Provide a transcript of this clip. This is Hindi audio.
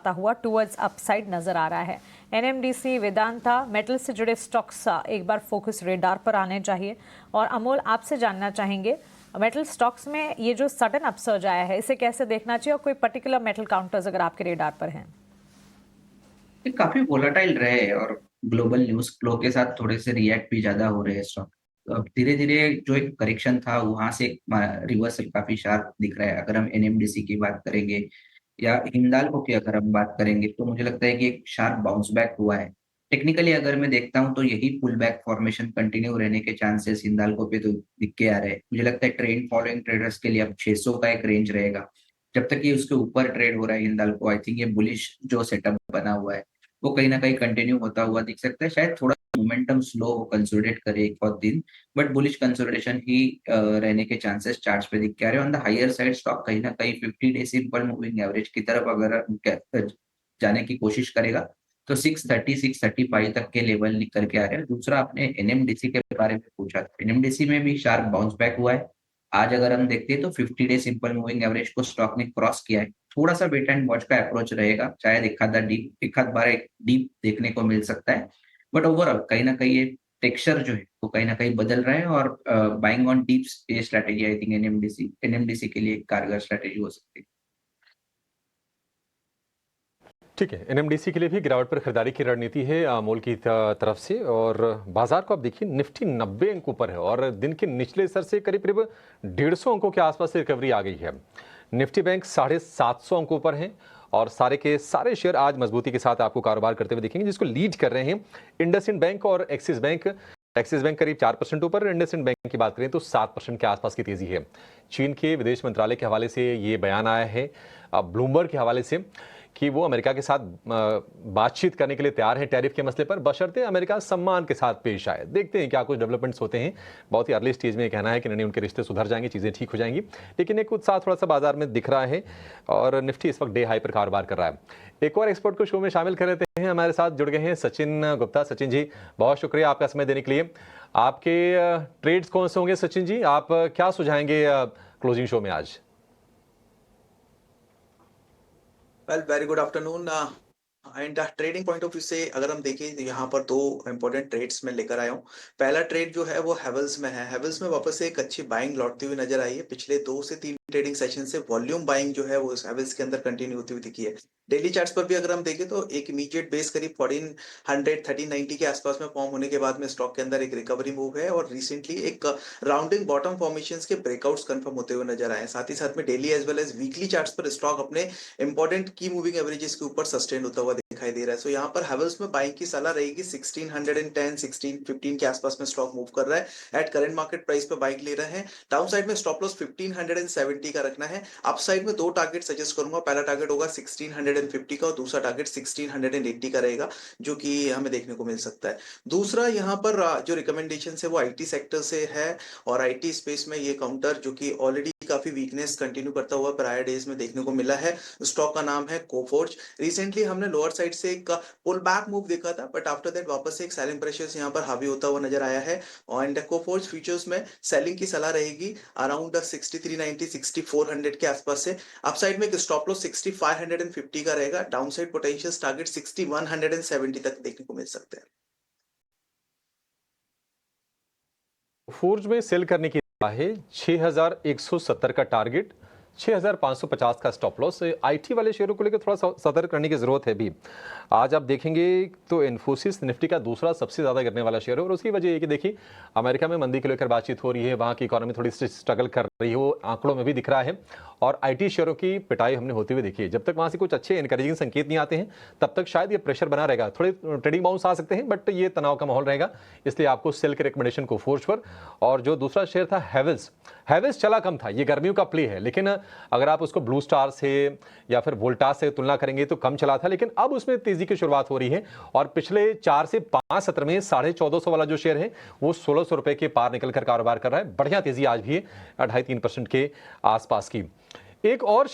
आता हुआ टुवर्ड्स अपसाइड नजर आ रहा है। एनएमडीसी, वेदांता, मेटल से जुड़े स्टॉक्स एक बार फोकस रेडार पर आने चाहिए। और अमोल, आपसे जानना चाहेंगे मेटल स्टॉक्स में ये जो सडन अपसर्ज आया है, इसे कैसे देखना चाहिए और कोई पर्टिकुलर मेटल काउंटर्स अगर आपके रेडार पर हैं? ये काफी वोलेटाइल रहे और ग्लोबल न्यूज फ्लो के साथ थोड़े से रिएक्ट भी ज्यादा हो रहे हैं स्टॉक। तो अब धीरे धीरे जो एक करेक्शन था वहां से एक रिवर्सल काफी शार्प दिख रहा है। अगर हम एनएमडीसी की बात करेंगे या हिंडाल्को की अगर हम बात करेंगे तो मुझे लगता है कि एक शार्प बाउंस बैक हुआ है। टेक्निकली अगर मैं देखता हूं तो यही पुल बैक फॉर्मेशन कंटिन्यू रहने के चांसेस हिंडाल्को पे तो दिख के आ रहे हैं। मुझे लगता है ट्रेंड फॉलोइंग ट्रेडर्स के लिए अब 600 का एक रेंज रहेगा। जब तक ये उसके ऊपर ट्रेड हो रहा है हिंडाल्को, आई थिंक ये बुलिश जो सेटअप बना हुआ है वो कहीं ना कहीं कंटिन्यू होता हुआ दिख सकता है। शायद थोड़ा मोमेंटम स्लो हो, कंसोलिडेट करे एक और दिन, बट बुलिश कंसोलिडेशन ही रहने के चांसेस चार्ट्स पे दिख के आ रहे हैं। On the higher side stock कहीं ना कहीं 50 डे सिंपल मूविंग एवरेज की तरफ अगर जाने की कोशिश करेगा तो 630 635 तक के लेवल निकल के आ रहे हैं। दूसरा, आपने एनएमडीसी के बारे में पूछा, एनएमडीसी में भी शार्प बाउंस बैक हुआ है। आज अगर हम देखते हैं तो 50 डे सिंपल मूविंग एवरेज को स्टॉक ने क्रॉस किया है। थोड़ा सा वेट एंड वॉच का अप्रोच रहेगा, शायद एक आध बार एक डीप देखने को मिल सकता है। बट ओवरऑल कहीं ना कहीं ये टेक्सचर जो है वो कहीं ना कहीं बदल रहा है और बाइंग ऑन डीप्स ये स्ट्रैटेजी आई थिंक एनएमडीसी के लिए एक कारगर स्ट्रैटेजी हो सकती है। ठीक है, एनएमडीसी के लिए भी गिरावट पर खरीदारी की रणनीति है अमूल की तरफ से। और बाजार को आप देखिए, निफ्टी 90 अंकों पर है और दिन के निचले स्तर से करीब करीब 150 अंकों के आसपास से रिकवरी आ गई है। निफ्टी बैंक 750 अंकों पर है और सारे के सारे शेयर आज मजबूती के साथ आपको कारोबार करते हुए दिखेंगे। जिसको लीड कर रहे हैं इंडसइंड बैंक और एक्सिस बैंक। एक्सिस बैंक करीब 4% ऊपर, इंडसइंड बैंक की बात करें तो 7% के आसपास की तेजी है। चीन के विदेश मंत्रालय के हवाले से ये बयान आया है, ब्लूमबर्ग के हवाले से, कि वो अमेरिका के साथ बातचीत करने के लिए तैयार है टैरिफ के मसले पर, बशर्ते अमेरिका सम्मान के साथ पेश आए। देखते हैं क्या कुछ डेवलपमेंट्स होते हैं। बहुत ही अर्ली स्टेज में कहना है कि नहीं, उनके रिश्ते सुधर जाएंगे, चीज़ें ठीक हो जाएंगी, लेकिन एक उत्साह थोड़ा सा बाजार में दिख रहा है और निफ्टी इस वक्त डे हाई पर कारोबार कर रहा है। एक और एक्सपर्ट को शो में शामिल कर लेते हैं। हमारे साथ जुड़ गए हैं सचिन गुप्ता। सचिन जी, बहुत शुक्रिया आपका समय देने के लिए। आपके ट्रेड्स कौन से होंगे सचिन जी? आप क्या सुझाएंगे क्लोजिंग शो में आज? Well, very good afternoon. And trading point of view से अगर हम देखें तो यहाँ पर दो इंपॉर्टेंट ट्रेड्स में लेकर आया हूँ। पहला ट्रेड जो है वो हेवल्स में है। हेवल्स में वापस से एक अच्छी बाइंग लौटती हुई नजर आई है। पिछले 2 से 3 ट्रेडिंग सेशन से वॉल्यूम बाइंग जो है वो हेवल्स के अंदर कंटिन्यू होती हुई दिखी है। डेली चार्ट्स पर भी अगर हम देखें तो एक इमीडिएट बेस करीब 1400 1390 के आसपास में फॉर्म होने के बाद में स्टॉक के अंदर एक रिकवरी मूव है और रिसेंटली एक राउंडिंग बॉटम फॉर्मेशंस के ब्रेकआउट्स कंफर्म होते हुए नजर आए। साथ ही साथ में daily as well as weekly charts पर स्टॉक अपने इंपॉर्टेंट की मूविंग एवरेजेस के ऊपर सस्टेन होता हुआ दिखाई दे रहा है। सो यहाँ पर हेवल्स में बाइंग की सलाह रहेगी। 1610 1615 के आसपास में स्टॉक मूव कर रहा है। एट करंट मार्केट प्राइस पे बाइंग ले रहे हैं। डाउन साइड में स्टॉप लॉस 1570 का रखना है। अप साइड में 2 टारगेट सजेस्ट करूंगा। पहला टारगेट होगा 1650 का और दूसरा टारगेट 1680 का रहेगा, जो कि हमें देखने को मिल सकता है। दूसरा यहाँ पर जो रिकमेंडेशन है वो आईटी सेक्टर से है और आईटी स्पेस में ये काउंटर जो कि ऑलरेडी काफी वीकनेस कंटिन्यू करता हुआ प्रायर डेज में देखने को मिला है। स्टॉक का नाम है कोफोर्ज। रिसेंटली हमने लोअर साइड से एक पुल बैक मूव देखा था, बट आफ्टर दैट वापस से एक सेलिंग प्रेशर यहाँ पर हावी होता हुआ नजर आया है। एंड कोफोर्ज फ्यूचर्स में सेलिंग की सलाह रहेगी अराउंड 6390 6400 के आसपास से। अपसाइड में एक स्टॉप लॉस 6550 का रहेगा। डाउन साइड पोटेंशियल टारगेट 6170 तक देखने को मिल सकते हैं। फोर्ज में सेल करने की है 6170 का टारगेट, 6550 का स्टॉप लॉस। आईटी वाले शेयरों को लेकर थोड़ा सतर्क करने की जरूरत है भी। आज आप देखेंगे तो इन्फोसिस निफ्टी का दूसरा सबसे ज्यादा गिरने वाला शेयर है और उसकी वजह ये कि देखिए, अमेरिका में मंदी को लेकर बातचीत हो रही है, वहां की इकोनॉमी थोड़ी सी स्ट्रगल कर रही है, वो आंकड़ों में भी दिख रहा है और आईटी शेयरों की पिटाई हमने होते हुए देखी है। जब तक वहां से कुछ अच्छे एनकरेजिंग संकेत नहीं आते हैं तब तक शायद ये प्रेशर बना रहेगा। थोड़े ट्रेडिंग बाउंस आ सकते हैं, बट ये तनाव का माहौल रहेगा, इसलिए आपको सेल के रिकमेंडेशन को फोर्ज पर। और जो दूसरा शेयर था हेवल्स, हेवल्स चला कम था, ये गर्मियों का प्ले है, लेकिन अगर आप उसको ब्लू स्टार से या फिर वोल्टास से तुलना करेंगे तो कम चला था, लेकिन अब उसमें तेजी की शुरुआत हो रही है और पिछले 4 से 5 सत्र में 1450 वाला जो शेयर है वो 1600 रुपए के पार निकलकर कारोबार कर रहा है। बढ़िया तेजी आज भी है, 2.5-3% के आसपास की। एक और